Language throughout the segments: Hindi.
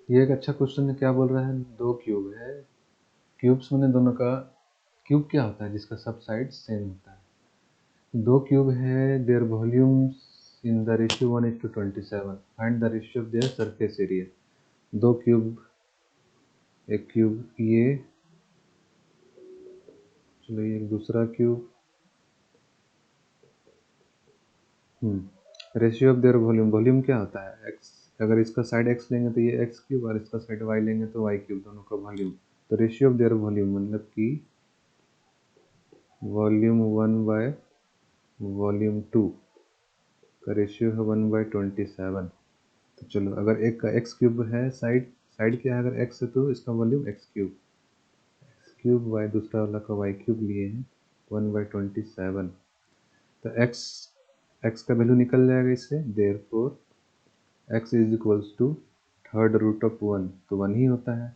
ये एक अच्छा क्वेश्चन है। क्या बोल रहा है? दो क्यूब है, क्यूब्स मैंने दोनों का, क्यूब क्या होता है जिसका सब साइड सेम होता है। दो क्यूब है, their volumes in the ratio 1:27, find the ratio of their surface area. दो क्यूब, एक क्यूब ये, चलो ये एक दूसरा cube, ratio of their volume, volume क्या होता है? एक्स। अगर इसका साइड एक्स लेंगे तो ये एक्स क्यूब, और इसका साइड वाई लेंगे तो वाई क्यूब, दोनों का वॉल्यूम। तो रेशियो ऑफ देयर वॉल्यूम मतलब कि वॉल्यूम 1 बाय वॉल्यूम 2 का रेशियो है 1/27। तो चलो, अगर एक का एक्स क्यूब है, साइड साइड क्या है? अगर एक्स है तो इसका वॉल्यूम एक्स क्यूब वाई, दूसरा वाला का वाई क्यूब लिए हैं 1/27। तो एक्स एक्स का वैल्यू निकल जाएगा इससे, therefore x is equals to third root of 1, तो 1 ही होता है।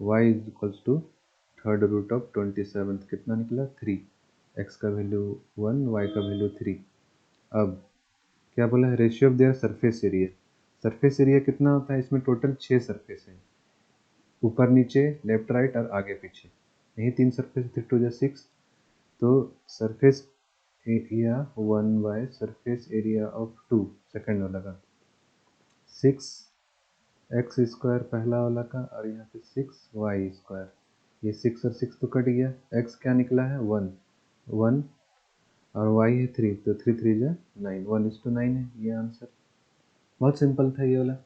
y is equals to third root of 27, कितना निकला? 3। x का वैल्यू 1, y का वैल्यू 3। अब क्या बोला है? Ratio of their surface area. Surface area कितना होता है? इसमें टोटल 6 सरफेस है, ऊपर नीचे लेफ्ट राइट और आगे पीछे, यही 3 सरफेस, 3 टू जा 6। तो surface area 1 by surface area of 2 second वाला का 6 एक्स स्क्वायर पहला वाला का, और यहाँ पे 6 y स्क्वायर। ये 6 और 6 तो कट गया, एक्स क्या निकला है? 1 1, और y है 3, तो 3 3 जा 9, 1:9 है ये आंसर। बहुत सिंपल था ये वाला।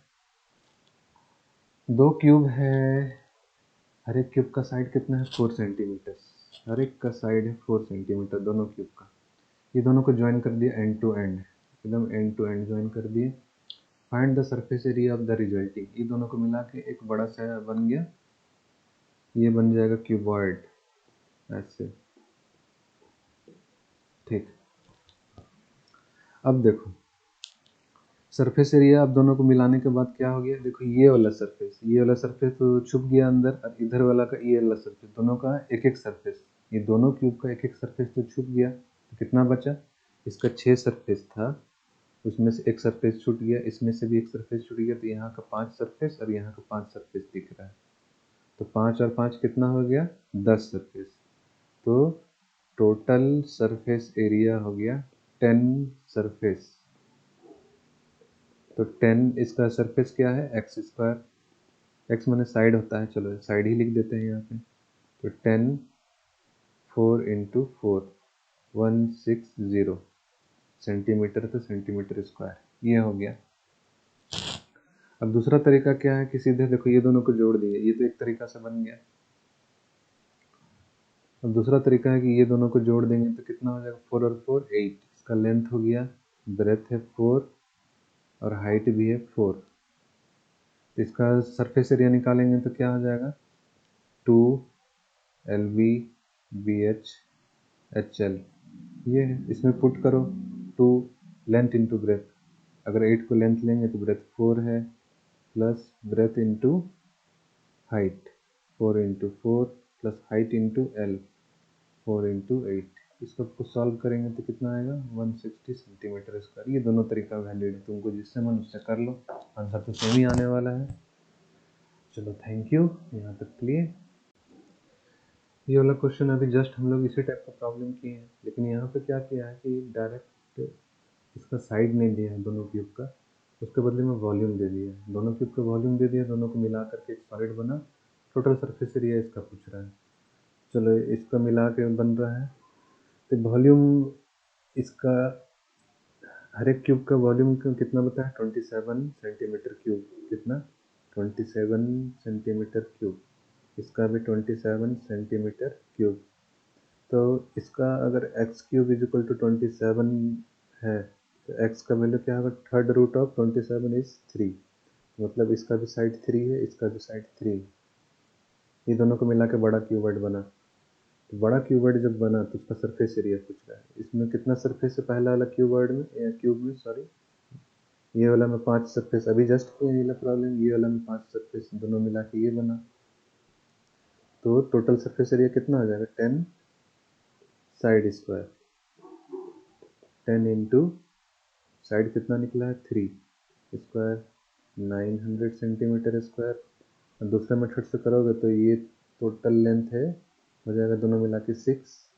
दो क्यूब है, हर एक क्यूब का साइड कितना है? 4 सेंटीमीटर। हर एक का साइड है 4 सेंटीमीटर दोनों क्यूब का। ये दोनों को ज्वाइन कर दिया एंड टू एंड, एकदम एंड टू एंड ज्वाइन कर दिए। Find the surface area of the resulting, ये दोनों को मिला के एक बड़ा सा बन गया, ये बन जाएगा क्यूबॉइड ऐसे। ठीक, अब देखो सरफेस एरिया अब दोनों को मिलाने के बाद क्या हो गया? देखो ये वाला सरफेस, ये वाला सरफेस तो छुप गया अंदर, और इधर वाला का ये वाला सरफेस, दोनों का एक एक सरफेस, ये दोनों क्यूब का एक एक सरफेस तो छुप गया। तो कितना बचा? इसका 6 सरफेस था, उसमें से एक सरफेस छूट गया, इसमें से भी एक सरफेस छूट गया, तो यहाँ का 5 सरफेस और यहाँ का 5 सरफेस दिख रहा है। तो 5 और 5 कितना हो गया? 10 सरफेस। तो टोटल सरफेस एरिया हो गया 10 सरफेस। तो 10, इसका सरफेस क्या है? एक्स स्क्वायर, एक्स माने साइड होता है, चलो साइड ही लिख देते हैं यहाँ पे। तो 10 4 इंटू 4 160 सेंटीमीटर, तो सेंटीमीटर स्क्वायर ये हो गया। अब दूसरा तरीका क्या है कि सीधे देखो ये दोनों को जोड़ दिए, ये तो एक तरीका से बन गया। अब दूसरा तरीका है कि ये दोनों को जोड़ देंगे तो कितना हो जाएगा? 4 और 4 8, इसका लेंथ हो गया, ब्रेथ है 4 और हाइट भी है 4। तो इसका सरफेस एरिया निकालेंगे तो क्या हो जाएगा? 2 LB BH HL, ये है, इसमें पुट करो 2 लेंथ इंटू ब्रेथ। अगर 8 को लेंथ लेंगे तो ब्रेथ 4 है, plus breadth into height 4 into 4 plus height into L 4 into 8। इसको आपको सॉल्व करेंगे तो कितना आएगा? 160 सेंटीमीटर स्क्वायर। ये दोनों तरीका वैलिड है, तुमको जिससे मन उससे कर लो, आंसर तो सेम ही आने वाला है। चलो थैंक यू, यहाँ तक क्लियर। ये वाला क्वेश्चन अभी जस्ट हम लोग इसी टाइप का प्रॉब्लम किए हैं, लेकिन यहाँ पे क्या किया है कि डायरेक्ट इसका साइड नहीं दिया है दोनों क्यूब का, उसके बदले में वॉल्यूम दे दिया है। दोनों क्यूब का वॉल्यूम दे दिया, दोनों को मिला करके एक सॉलिड बना। टोटल सरफेस एरिया इसका पूछ रहा है, चलो इसका मिला के बन रहा है। तो वॉल्यूम इसका, हर एक क्यूब का वॉल्यूम कितना बताया? 27 सेंटीमीटर क्यूब। कितना? 27 सेंटीमीटर क्यूब। इसका भी 27 सेंटीमीटर क्यूब। तो इसका अगर x cube is equal to 27 है, तो एक्स का वैल्यू क्या होगा? थर्ड रूट ऑफ 27 इज 3, मतलब इसका भी साइड 3 है, इसका भी साइड 3 है। ये दोनों को मिला के बड़ा क्यूबॉइड बना। तो बड़ा क्यूबॉइड जब बना तो उसका सरफेस एरिया पूछ रहा है। इसमें कितना सरफेस है पहला वाला क्यूबॉइड में, क्यूब में सॉरी, ये वाला में 5 सरफेस, अभी जस्ट किया ये वाला प्रॉब्लम, ये वाला में 5 सरफेस, दोनों मिला के ये बना। तो टोटल सरफेस एरिया कितना हो जाएगा? 10 साइड स्क्वायर, 10 इंटू साइड कितना निकला है? 3 स्क्वायर, 900 सेंटीमीटर स्क्वायर। दूसरे मेथड से करोगे तो ये टोटल लेंथ है, हो जाएगा दोनों मिला के 6,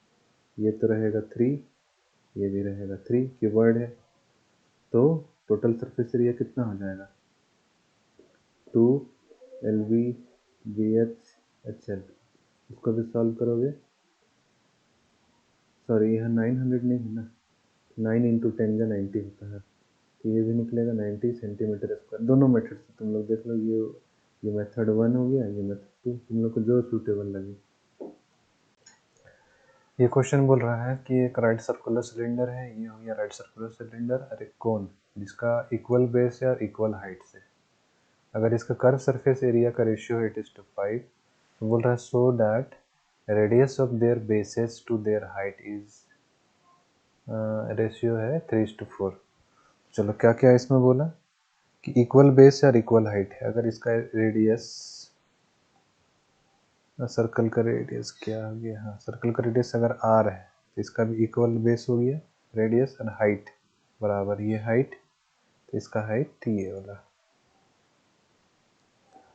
ये तो रहेगा 3, ये भी रहेगा 3, क्यूबॉइड है, तो टोटल सरफेस एरिया कितना हो जाएगा 2 LV BH HL। इसको भी सॉल्व करोगे, सॉरी यहाँ 900 नहीं है ना, 9 इंटू 10 का 90 होता है, तो ये भी निकलेगा 90 सेंटीमीटर स्क्वायर। दोनों मेथड से तुम लोग देख लो, ये मेथड 1 हो गया, ये मेथड 2, तुम लोग को जो सूटेबल लगे। ये क्वेश्चन बोल रहा है कि एक राइट सर्कुलर सिलेंडर है, ये हो गया राइट सर्कुलर सिलेंडर, और एक कोन जिसका इक्वल बेस है और इक्वल हाइट से। अगर इसका कर्व सरफेस एरिया का रेशियो 8:5, तो बोल रहा है so that radius of their bases to their height is, ratio है 3:4। चलो क्या क्या इसमें बोला कि इक्वल बेस और इक्वल हाइट है। अगर इसका रेडियस, सर्कल का रेडियस क्या हो गया, हाँ सर्कल का रेडियस अगर r है तो इसका भी इक्वल बेस हो गया, रेडियस और हाइट बराबर, ये हाइट तो इसका हाइट ये वाला।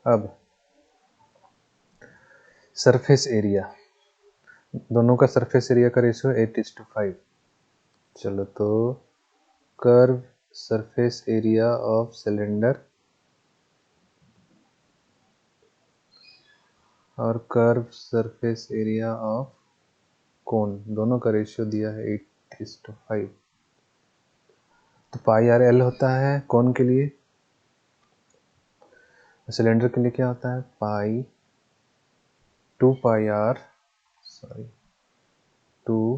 अब सरफेस एरिया, दोनों का सरफेस एरिया का रेशियो 8:5। चलो तो curve surface area of cylinder और curve surface area of cone, दोनों का रेशियो दिया है 8:5। तो पाई आर एल होता है कोन के लिए, सिलेंडर के लिए क्या होता है pi 2 pi R, sorry 2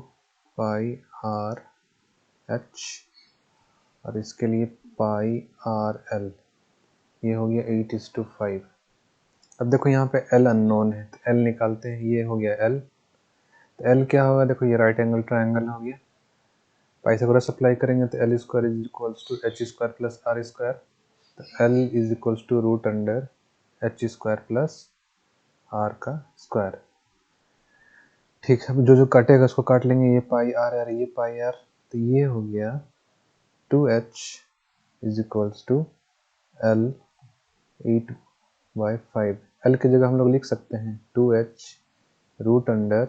pi R H, और इसके लिए पाई आर एल, ये हो गया 8:5। अब देखो यहाँ पे L अननोन है, तो L निकालते हैं, ये हो गया L, तो L क्या होगा, देखो ये राइट एंगल ट्रायंगल हो गया, पाइथागोरस अप्लाई करेंगे तो L square is equals to H square plus R square, तो L is equals to root under H square plus R का स्क्वायर। ठीक है, जो जो काटेगा उसको काट लेंगे, ये पाई आर और ये पाई आर, तो ये हो गया 2H is equals to L 8/5। L की जगह हम लोग लिख सकते हैं 2H root under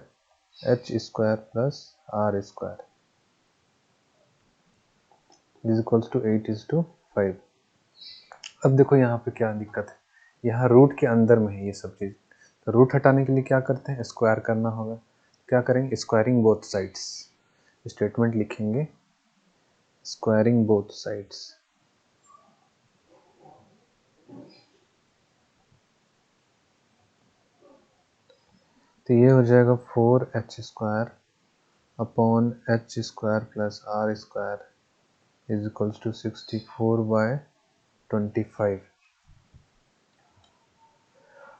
H square plus R square is equals to 8:5। अब देखो यहाँ पे क्या दिक्कत है, यहाँ रूट के अंदर में है ये सब चीज़, तो रूट हटाने के लिए क्या करते हैं, स्क्वायर करना होगा। क्या करेंगे, स्क्वायरिंग बोथ साइड्स, स्टेटमेंट लिखेंगे स्क्वायरिंग बोथ साइड्स। तो ये हो जाएगा 4H square upon H square plus R square is equals to 64/25।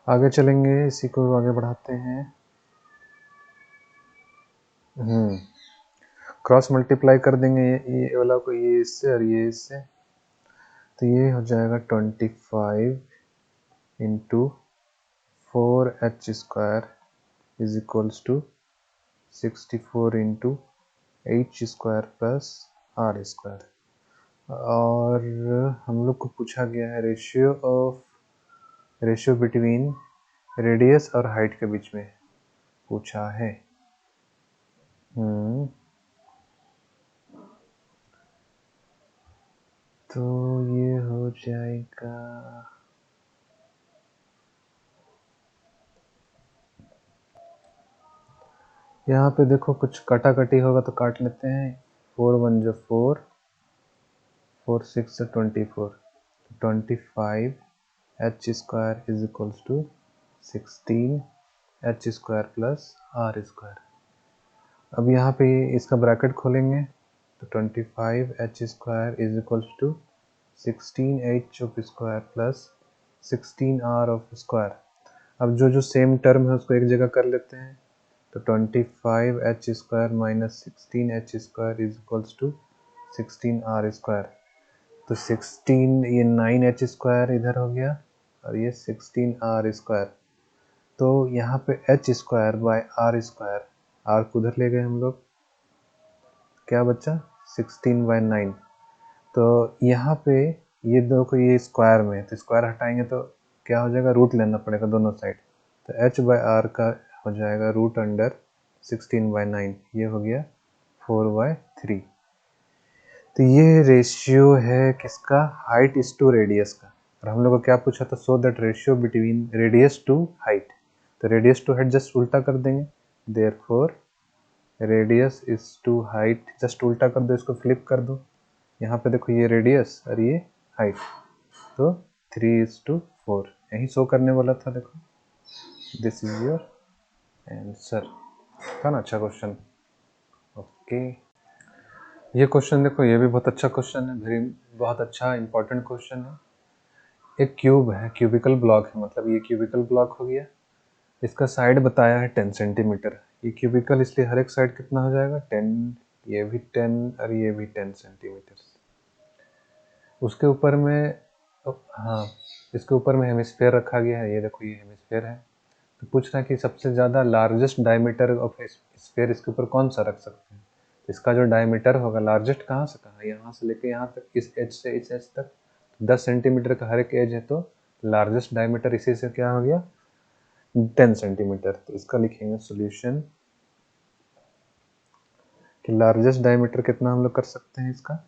आगे चलेंगे, इसी को आगे बढ़ाते हैं। क्रॉस मल्टीप्लाई कर देंगे ये वाला को ये इससे और ये इससे, तो ये हो जाएगा 25 into 4H square is equals to 64 into H square plus R square. और हम लोग को पूछा गया है रेशियो बिटवीन रेडियस और हाइट के बीच में पूछा है। तो ये हो जाएगा, यहाँ पे देखो कुछ कटा कटी होगा तो काट लेते हैं, 4 1 जो 4, 4 6 24, 25H square is equals to 16H square plus R square. अब यहाँ पे इसका ब्रैकेट खोलेंगे तो 25H square is equals to 16H of square plus 16R of square. अब जो जो सेम टर्म है उसको एक जगह कर लेते हैं, तो 25H square minus 16H square is equals to 16R square. तो 16 ये 9H स्क्वायर इधर हो गया और ये 16R स्क्वायर, तो यहाँ पे H square by R square, R को उधर ले गए हम लोग, क्या बचा 16/9। तो यहाँ पे ये दो को ये स्क्वायर में, तो स्क्वायर हटाएंगे तो क्या हो जाएगा, रूट लेना पड़ेगा दोनों साइड, तो h/r का हो जाएगा √16/9, ये हो गया 4/3। तो ये रेशियो है किसका, हाइट इज टू रेडियस का। और हम लोग को क्या पूछा था, so that ratio between radius to height, तो रेडियस टू हाइट जस्ट उल्टा कर देंगे, therefore radius is to height, just उल्टा कर दो, इसको फ्लिप कर दो, यहाँ पे देखो ये रेडियस और ये हाइट, तो 3:4 यही शो करने वाला था। देखो दिस इज योर आंसर, था ना, अच्छा क्वेश्चन। ओके, ये क्वेश्चन देखो, ये भी बहुत अच्छा क्वेश्चन है, बहुत अच्छा इंपॉर्टेंट क्वेश्चन है। एक क्यूब है, क्यूबिकल ब्लॉक है, मतलब ये क्यूबिकल ब्लॉक हो गया, इसका साइड बताया है 10 सेंटीमीटर। ये क्यूबिकल इसलिए हर एक साइड कितना हो जाएगा 10, ये भी 10 और ये भी 10 सेंटीमीटर। उसके ऊपर में हाँ, इसके ऊपर में हेमिस्फेयर रखा गया है, ये देखो ये हेमिस्फेयर है। तो पूछ रहा है कि सबसे ज़्यादा लार्जेस्ट डायमीटर ऑफ स्फेयर इसके ऊपर कौन सा रख सकते हैं। इसका जो डायमीटर होगा लार्जेस्ट कहाँ से कहाँ, यहाँ से लेके यहाँ तक, इस एज से इस एज तक 10 सेंटीमीटर का हर एक एज है, तो लार्जेस्ट डायमीटर इसी से क्या हो गया 10 सेंटीमीटर। तो इसका लिखेंगे सॉल्यूशन कि लार्जेस्ट डायमीटर कितना हम लोग कर सकते हैं, इसका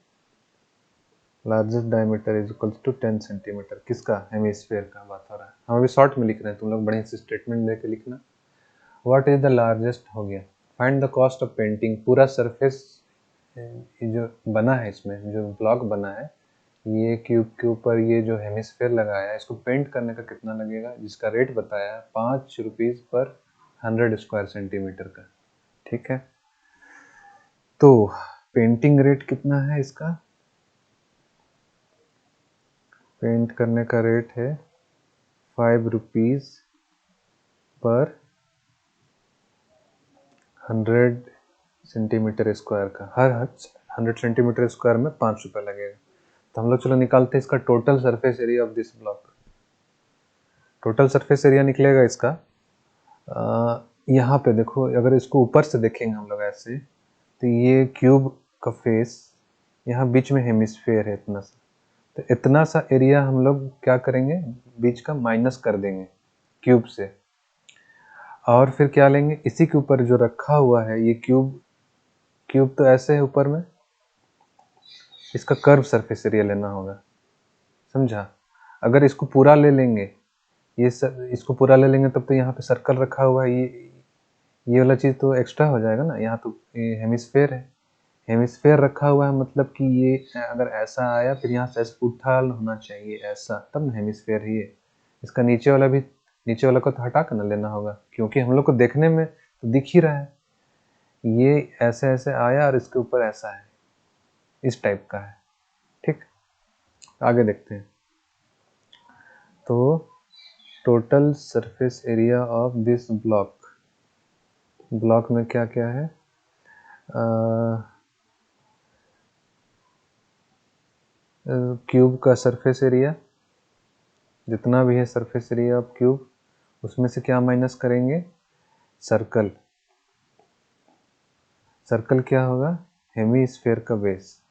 largest diameter is equals to 10 centimetre, किसका, हेमिस्फेयर का बात हो रहा है। हम अभी शॉर्ट में लिख रहे हैं, तुम लोग बढ़िया से स्टेटमेंट लेके लिखना। व्हाट इज द लार्जेस्ट हो गया, find the cost of painting, पूरा सरफेस जो बना है, इसमें जो ब्लॉक बना है, ये क्यूब के ऊपर ये जो हेमिस्फेयर लगाया है, इसको पेंट करने का कितना लगेगा, जिसका रेट बताया है 5 रुपीज़ पर 100 स्क्वायर सेंटीमीटर का। ठीक है, तो पेंटिंग रेट कितना है इसका, पेंट करने का रेट है 5 रुपीज़ पर 100 सेंटीमीटर स्क्वायर का, हर 100 सेंटीमीटर स्क्वायर में 5 रुपये लगेगा। तो हम लोग चलो निकालते हैं इसका total surface area of this block. Total surface area निकलेगा इसका, यहाँ पे देखो, अगर इसको ऊपर से देखेंगे हम लोग ऐसे, तो ये क्यूब का फेस, यहाँ बीच में हेमिस्फेयर है इतना सा, तो इतना सा एरिया हम लोग क्या करेंगे, बीच का माइनस कर देंगे क्यूब से, और फिर क्या लेंगे, इसी के ऊपर जो रखा हुआ है ये क्यूब तो ऐसे है ऊपर में, इसका कर्व सरफेस एरिया लेना होगा, समझा। अगर इसको पूरा ले लेंगे, इसको पूरा ले लेंगे, तब तो यहाँ पे सर्कल रखा हुआ है, ये वाला चीज़ तो एक्स्ट्रा हो जाएगा ना, यहाँ तो ये हेमिस्फेयर है, हेमिस्फेयर रखा हुआ है, मतलब कि ये अगर ऐसा आया, फिर यहाँ से उठाल होना चाहिए ऐसा, तब ना हेमिस्फेयर ही है। इसका नीचे वाला भी, नीचे वाला को तो हटा कर ना लेना होगा, क्योंकि हम लोग को देखने में तो दिख ही रहा है, ये ऐसे ऐसे आया और इसके ऊपर ऐसा है, इस टाइप का है। ठीक, आगे देखते हैं। तो total surface area of this block में क्या क्या है, क्यूब का सरफेस एरिया, जितना भी है सरफेस एरिया ऑफ क्यूब, उसमें से क्या माइनस करेंगे, सर्कल। सर्कल क्या होगा, हेमीस्फेयर का बेस।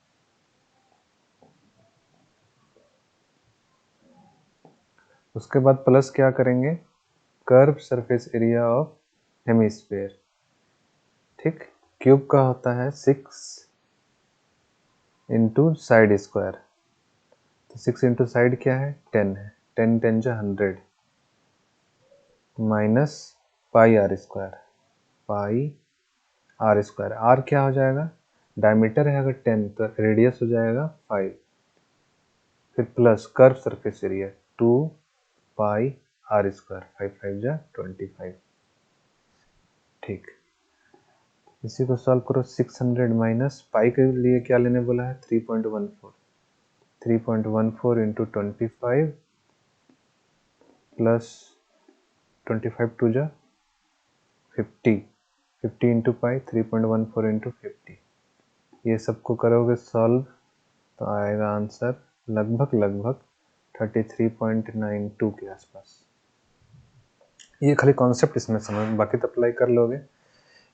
उसके बाद प्लस क्या करेंगे, curve surface area of hemisphere. ठीक, क्यूब का होता है 6 इंटू साइड स्क्वायर, तो 6 इंटू साइड क्या है 10 है, 10 10 जा 100 minus pi are square, pi are square, r क्या हो जाएगा, डायमीटर है अगर 10 तो रेडियस हो जाएगा 5, फिर plus curve surface area 2 pi are square, 5 5 जा 25। ठीक, इसी को सॉल्व करो, 600 माइनस पाई के लिए क्या लेने बोला है 3.14, 3.14 इंटू 25 प्लस 25 2 जा 50, 50 इंटू पाई 3.14 इंटू 50, ये सबको करोगे सॉल्व तो आएगा आंसर लगभग 33.92 के आसपास। ये खाली कॉन्सेप्ट इसमें समझ, बाकी तो अप्लाई कर लोगे।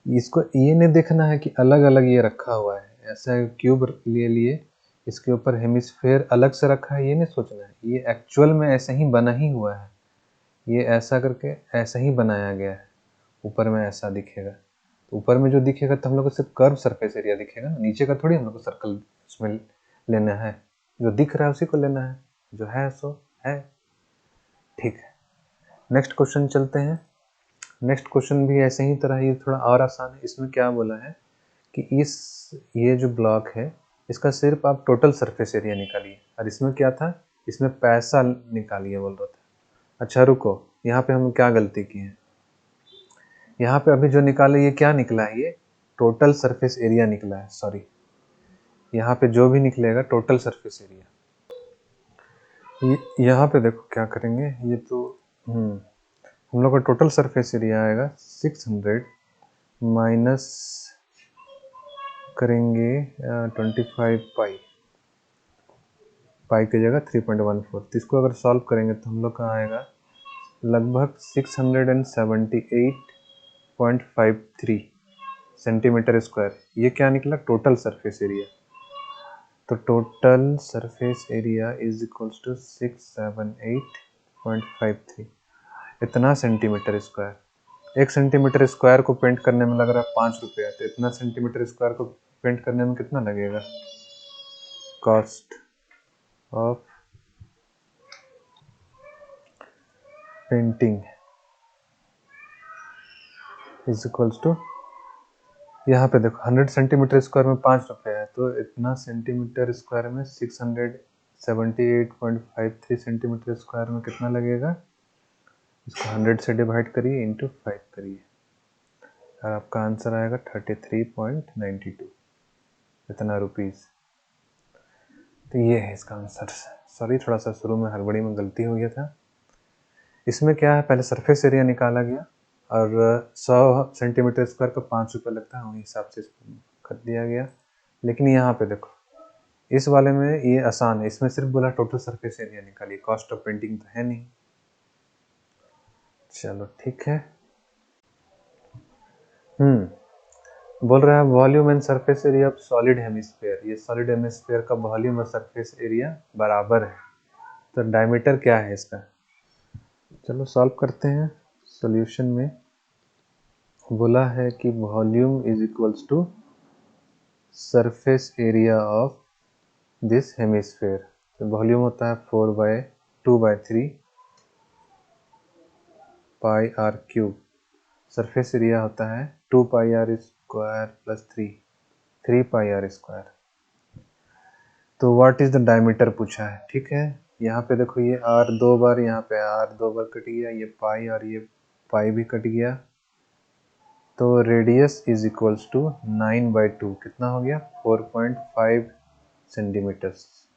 इसको ये नहीं देखना है कि अलग अलग ये रखा हुआ है, ऐसा क्यूब ले लिए, इसके ऊपर हेमिस्फेयर अलग से रखा है, ये नहीं सोचना है, ये एक्चुअल में ऐसे ही बना ही हुआ है, ये ऐसा करके ऐसा ही बनाया गया है, ऊपर में ऐसा दिखेगा। तो ऊपर में जो दिखेगा तो हम लोग को सिर्फ कर्व सरफेस एरिया दिखेगा ना, नीचे का थोड़ी हम लोग को सर्कल उसमें लेना है, जो दिख रहा है उसी को लेना है, जो है सो है। ठीक है, नेक्स्ट क्वेश्चन चलते हैं। नेक्स्ट क्वेश्चन भी ऐसे ही तरह, ये थोड़ा और आसान है। इसमें क्या बोला है कि ये जो ब्लॉक है इसका सिर्फ आप टोटल सरफेस एरिया निकालिए, और इसमें क्या था, इसमें पैसा निकालिए बोल रहा था। अच्छा रुको, यहाँ पे हम क्या गलती किए हैं, यहाँ पे अभी जो निकाले ये क्या निकला है, ये टोटल सरफेस एरिया निकला है, सॉरी। यहाँ पे जो भी निकलेगा टोटल सरफेस एरिया, यहाँ पे देखो क्या करेंगे, ये तो हम लोग का टोटल सरफेस एरिया आएगा 600 माइनस करेंगे 25 पाई की जगह 3.14, तो इसको अगर सॉल्व करेंगे तो हम लोग का आएगा लगभग 678.53 सेंटीमीटर स्क्वायर। ये क्या निकला, टोटल सरफेस एरिया। तो total surface area is equals to 678.53, इतना सेंटीमीटर स्क्वायर। 1 सेंटीमीटर स्क्वायर को पेंट करने में लग रहा है 5 रुपया, तो इतना सेंटीमीटर स्क्वायर को पेंट करने में कितना लगेगा, cost of painting is equals to, यहाँ पे देखो 100 सेंटीमीटर स्क्वायर में 5 रुपये है, तो इतना सेंटीमीटर स्क्वायर में 678.53 सेंटीमीटर स्क्वायर में कितना लगेगा, इसको 100 से डिवाइड करिए इंटू 5 करिए, और आपका आंसर आएगा 33.92, इतना रुपीज़। तो ये है इसका आंसर। सॉरी, थोड़ा सा शुरू में हड़बड़ी में गलती हो गया था। इसमें क्या है, पहले सरफेस एरिया निकाला गया और 100 सेंटीमीटर स्क्वायर का 5 रुपये लगता है, वही हिसाब से इसको कर दिया गया। लेकिन यहाँ पे देखो, इस वाले में ये आसान है, इसमें सिर्फ बोला टोटल सरफेस एरिया निकालिए, कॉस्ट ऑफ पेंटिंग तो है नहीं। चलो ठीक है। बोल रहा है volume and surface area of solid hemisphere. ये सॉलिड हेमिस्फीयर का वॉल्यूम और सरफेस एरिया बराबर है, तो डायमीटर क्या है इसका। चलो सॉल्व करते हैं। सॉल्यूशन में बोला है कि volume is equals to surface area of this hemisphere. तो वॉल्यूम होता है 4/2/3 pi R cube, surface area होता है 2 pi are square plus 3 pi are square. तो व्हाट इज द डायमीटर पूछा है, ठीक है। यहाँ पे देखो ये आर 2 बार, यहाँ पे आर 2 बार कट गया, ये पाई और ये पाई भी कट गया, तो रेडियस इज इक्वल्स टू 9/2, कितना हो गया 4.5 सेंटीमीटर्स।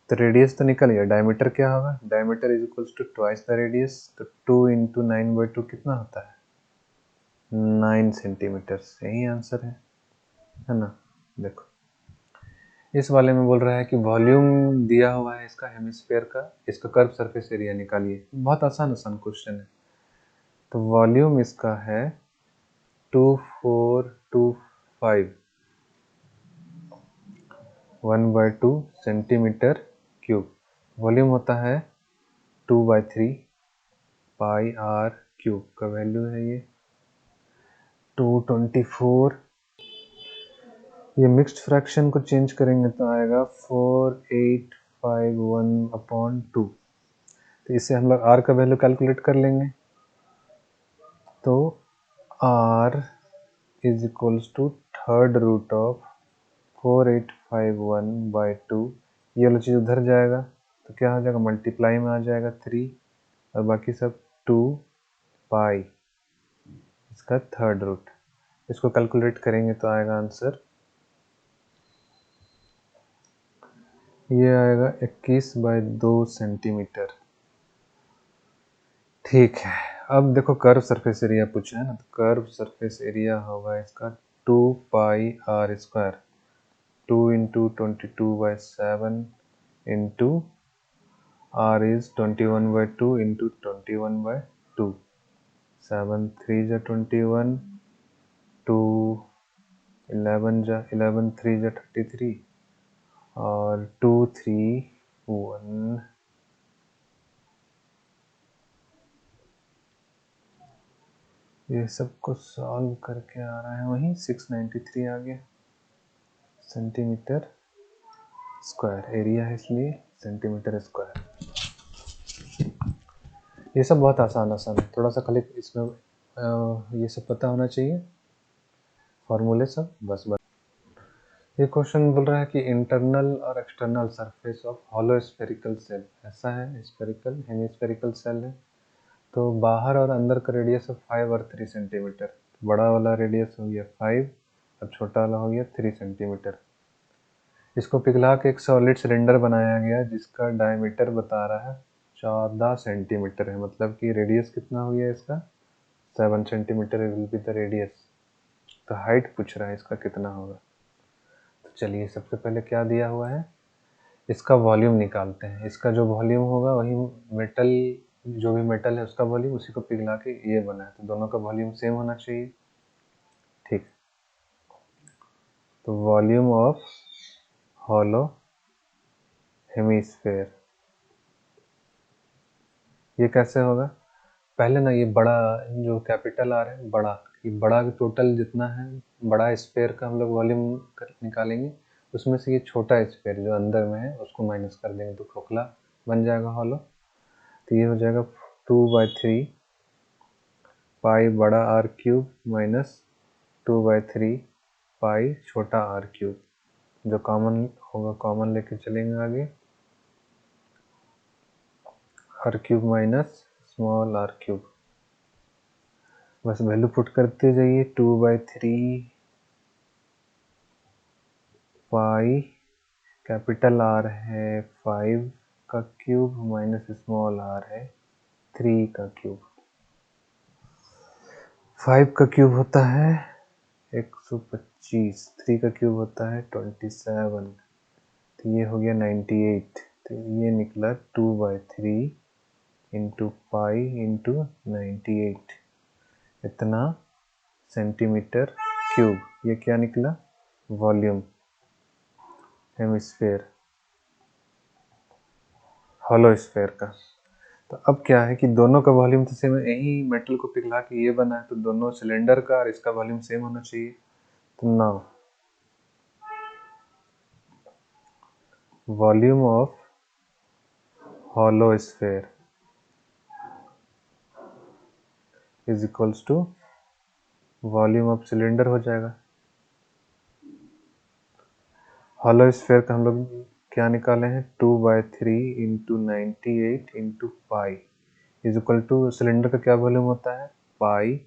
तो रेडियस तो निकल गया, डायमीटर क्या होगा, diameter is equals to twice the radius, तो 2 इंटू 9/2 कितना होता है 9 सेंटीमीटर्स, यही आंसर है ना। देखो इस वाले में बोल रहा है कि वॉल्यूम दिया हुआ है इसका हेमिस्फीयर का, इसका कर्व सरफेस एरिया निकालिए। बहुत आसान क्वेश्चन है। तो वॉल्यूम इसका है 2425 1/2 सेंटीमीटर क्यूब। वॉल्यूम होता है 2/3 पाई आर क्यूब का वैल्यू है ये 224। ये मिक्स्ड फ्रैक्शन को चेंज करेंगे तो आएगा 4851/2। तो इससे हम लोग आर का वैल्यू कैलकुलेट कर लेंगे। तो r is equals to third root of 4851/2। ये वाला चीज़ उधर जाएगा तो क्या हो जाएगा, मल्टीप्लाई में आ जाएगा 3 और बाकी सब 2 पाई, इसका थर्ड रूट। इसको कैलकुलेट करेंगे तो आएगा आंसर, ये आएगा 21/2 सेंटीमीटर। ठीक है, अब देखो कर्व सरफेस एरिया पूछा है ना, तो कर्व सरफेस एरिया होगा इसका 2 pi are square, 2 into 22/7 into R is 21/2 into 21/2, 7 3 जा 21, 2 11 जा 11 3 जा 33 और 2 3 1 ये सबको सॉल्व करके आ रहा है वही 693 आ गया सेंटीमीटर स्क्वायर। एरिया है इसलिए सेंटीमीटर स्क्वायर। ये सब बहुत आसान है, थोड़ा सा खाली इसमें ये सब पता होना चाहिए, फॉर्मूले सब, बस। ये क्वेश्चन बोल रहा है कि इंटरनल और external surface of hollow spherical shell, ऐसा है स्फेरिकल हेमिस्फेरिकल सेल है, तो बाहर और अंदर का रेडियस है 5 और 3 सेंटीमीटर। बड़ा वाला रेडियस हो गया 5 और छोटा वाला हो गया 3 सेंटीमीटर। इसको पिघला के एक सॉलिड सिलेंडर बनाया गया जिसका डायमीटर बता रहा है 14 सेंटीमीटर है, मतलब कि रेडियस कितना हो गया इसका 7 centimetre will be the radius. तो हाइट पूछ रहा है इसका कितना होगा। तो चलिए सबसे पहले क्या दिया हुआ है, इसका वॉल्यूम निकालते हैं। इसका जो वॉल्यूम होगा वही मेटल, जो भी मेटल है उसका वॉल्यूम, उसी को पिघला के ये बना है, तो दोनों का वॉल्यूम सेम होना चाहिए। ठीक, तो वॉल्यूम ऑफ हॉलो हेमिस्फेयर ये कैसे होगा, पहले ना ये बड़ा जो कैपिटल आर है बड़ा, ये बड़ा टोटल जितना है बड़ा स्फेयर का हम लोग वॉल्यूम निकालेंगे, उसमें से ये छोटा स्फेयर जो अंदर में है उसको माइनस कर देंगे तो खोखला बन जाएगा हॉलो। तो ये हो जाएगा 2/3 पाई बड़ा आर क्यूब माइनस 2/3 पाई छोटा आर क्यूब, जो कॉमन होगा कॉमन लेके चलेंगे आगे, r cube minus small r cube, बस वैल्यू पुट करते जाइए। 2/3 पाई कैपिटल आर है 5 का क्यूब माइनस स्मॉल आर है 3 का क्यूब। 5 का क्यूब होता है 125, 3 का क्यूब होता है 27, तो ये हो गया 98। तो ये निकला 2/3 इंटू पाई इंटू 98, इतना सेंटीमीटर क्यूब। ये क्या निकला, वॉल्यूम हेमिस्फेयर हॉलो स्फेयर का। तो अब क्या है कि दोनों का वॉल्यूम तो सेम है, यही मेटल को पिघला के ये बना है, तो दोनों सिलेंडर का और इसका वॉल्यूम सेम होना चाहिए। तो now volume of hollow sphere is equals to volume of cylinder हो जाएगा। हॉलो स्फेयर का हम लोग क्या निकाले हैं, 2/3 into 98 into pi is equal two cylinder का क्या वॉल्यूम होता है पाई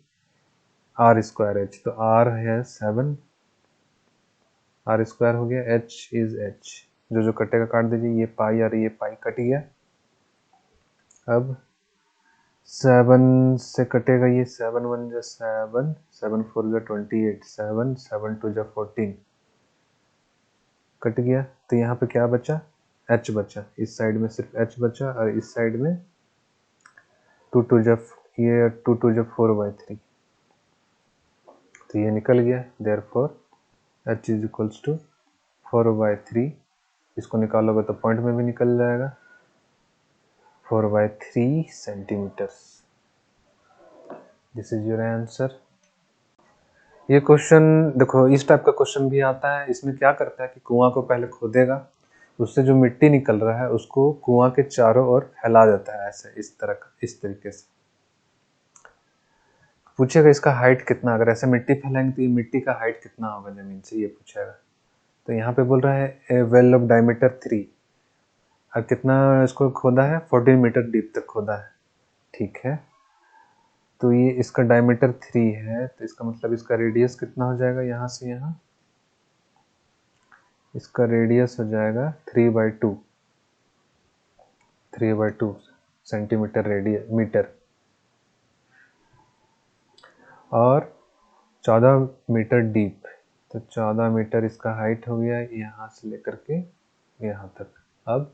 आर स्क्वायर एच, तो आर है 7, आर स्क्वायर हो गया, एच इज एच, जो जो कटेगा काट दीजिए, ये पाई और ये पाई कट गया। अब 7 से कटेगा ये, 7 1 जा 7, 7 4 जा 28, 7 7 2 जा 14 कट गया। तो यहाँ पे क्या बचा, एच बचा, इस साइड में सिर्फ एच बचा और इस साइड में 2 2 जा ये 2 2 जा 4/3, तो ये निकल गया। Therefore h is equals to 4/3, इसको निकालोगे तो पॉइंट में भी निकल जाएगा 4/3 centimetres. This is your answer. ये क्वेश्चन देखो, इस टाइप का क्वेश्चन भी आता है। इसमें क्या करता है कि कुआं को पहले खोदेगा, उससे जो मिट्टी निकल रहा है उसको कुआं के चारों ओर फैला देता है, ऐसे इस तरह का, इस तरीके से। पूछेगा इसका हाइट कितना, अगर ऐसे मिट्टी फैलाएंगे तो ये मिट्टी का हाइट कितना होगा जमीन से, ये पूछेगा। तो यहाँ पे बोल रहा है वेल ऑफ डायमीटर 3, और कितना इसको खोदा है 14 मीटर डीप तक खोदा है, ठीक है। तो ये इसका डायमीटर 3 है, तो इसका मतलब इसका रेडियस कितना हो जाएगा, यहाँ से यहाँ इसका रेडियस हो जाएगा 3/2 सेंटीमीटर रेडियस मीटर, और 14 मीटर डीप, तो 14 मीटर इसका हाइट हो गया यहाँ से लेकर के यहाँ तक। अब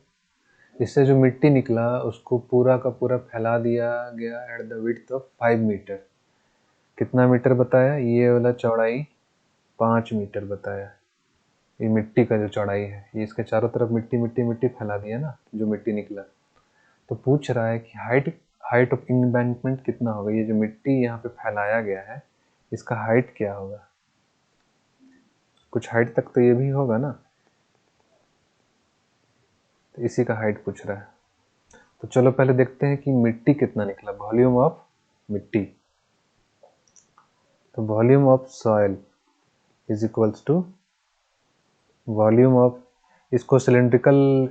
इससे जो मिट्टी निकला उसको पूरा का पूरा फैला दिया गया at the width of 5 metre. कितना मीटर बताया, ये वाला चौड़ाई 5 मीटर बताया, ये मिट्टी का जो चौड़ाई है, ये इसके चारों तरफ मिट्टी मिट्टी मिट्टी फैला दिया ना जो मिट्टी निकला। तो पूछ रहा है कि हाइट हाइट ऑफ एम्बैंकमेंट कितना होगा, ये जो मिट्टी यहाँ पे फैलाया गया है इसका हाइट क्या होगा, कुछ हाइट तक तो ये भी होगा ना, तो इसी का हाइट पूछ रहा है। तो चलो पहले देखते हैं कि मिट्टी कितना निकला, वॉल्यूम ऑफ मिट्टी। तो volume of soil is equals to volume of, इसको सिलेंड्रिकल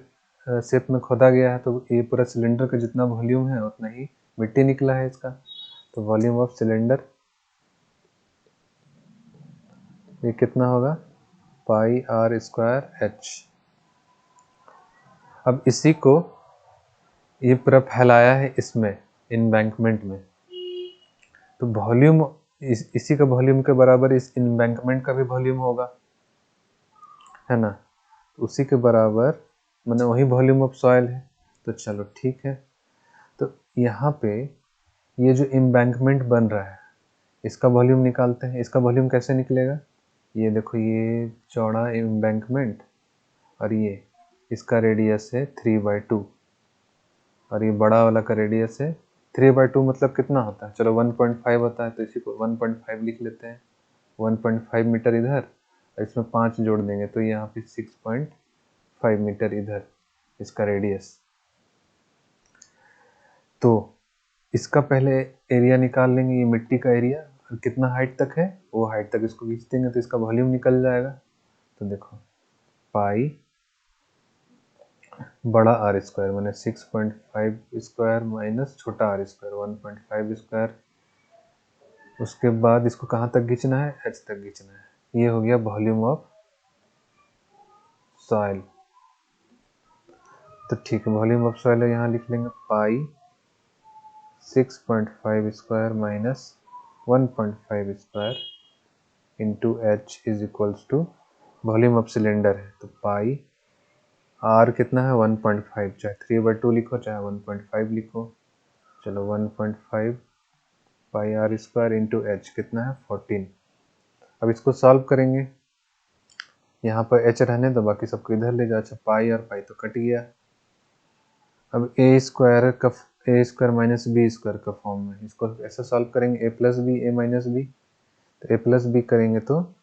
शेप में खोदा गया है तो ये पूरा सिलेंडर का जितना वॉल्यूम है उतना ही मिट्टी निकला है इसका। तो वॉल्यूम ऑफ सिलेंडर ये कितना होगा, पाई आर स्क्वायर एच। अब इसी को ये पूरा फैलाया है इसमें इम्बैंकमेंट में, तो वॉल्यूम इसी का वॉल्यूम के बराबर इस इम्बैंकमेंट का भी वॉल्यूम होगा, है ना, उसी के बराबर, मैंने वही वॉल्यूम ऑफ सॉइल है। तो चलो ठीक है, तो यहाँ पे ये जो इम्बैंकमेंट बन रहा है इसका वॉल्यूम निकालते हैं। इसका वॉल्यूम कैसे निकलेगा, ये देखो ये चौड़ा एम्बैंकमेंट और ये इसका रेडियस है 3/2 और ये बड़ा वाला का रेडियस है 3/2, मतलब कितना होता है, चलो 1.5 होता है, तो इसी को 1.5 लिख लेते हैं। 1.5 मीटर इधर और इसमें 5 जोड़ देंगे तो यहाँ पे 6.5 मीटर इधर इसका रेडियस। तो इसका पहले एरिया निकाल लेंगे, ये मिट्टी का एरिया और कितना हाइट तक है वो हाइट तक इसको खींच देंगे तो इसका वॉल्यूम निकल जाएगा। तो देखो पाई बड़ा आर स्क्वायर मैंने 6.5 स्क्वायर माइनस छोटा आर स्क्वायर 1.5 स्क्वायर, उसके बाद इसको कहाँ तक खींचना है, एच तक खींचना है। ये हो गया वॉल्यूम ऑफ सॉइल। तो ठीक है, वॉल्यूम ऑफ सॉइल यहाँ लिख लेंगे pi 6.5 square minus 1.5 square into h is equals to volume of cylinder है तो पाई आर कितना है 1.5, चाहे 3/2 लिखो चाहे 1.5 लिखो। चलो 1.5 पाई आर स्क्वायर इंटू एच कितना है 14। अब इसको सॉल्व करेंगे, यहाँ पर एच रहने दो बाकी सबको इधर ले जाओ। अच्छा पाई और पाई तो कट गया। अब ए स्क्वायर माइनस बी स्क्वायर का फॉर्म में इसको ऐसा सॉल्व करेंगे, ए प्लस बी ए माइनस बी, तो ए प्लस बी करेंगे तो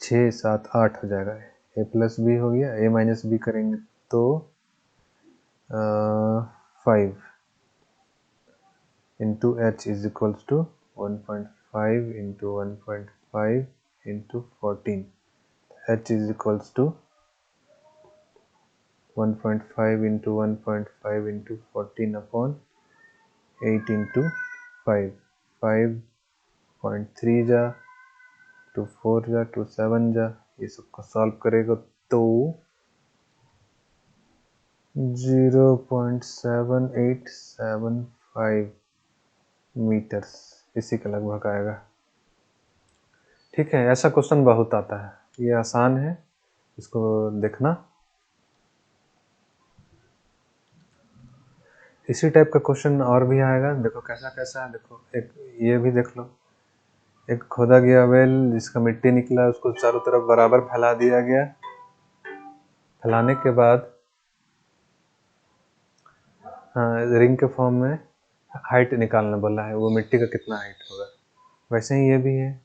6 7 8 हो जाएगा, ए प्लस बी हो गया। ए माइनस बी करेंगे तो 5 into h is equals to 1.5 into 1.5 into 14, h is equals to 1.5 into 1.5 into 14 upon 8 into 5, 5.3 जा टू 4 जा टू 7 जा, ये सबको सॉल्व करेगा तो 0.7875 मीटर्स इसी के लगभग आएगा। ठीक है, ऐसा क्वेश्चन बहुत आता है, ये आसान है, इसको देखना। इसी टाइप का क्वेश्चन और भी आएगा, देखो कैसा कैसा है। देखो एक ये भी देख लो, एक खोदा गया वेल जिसका मिट्टी निकला उसको चारों तरफ बराबर फैला दिया गया, फैलाने के बाद रिंग के फॉर्म में हाइट निकालना बोला है, वो मिट्टी का कितना हाइट होगा। वैसे ही ये भी है,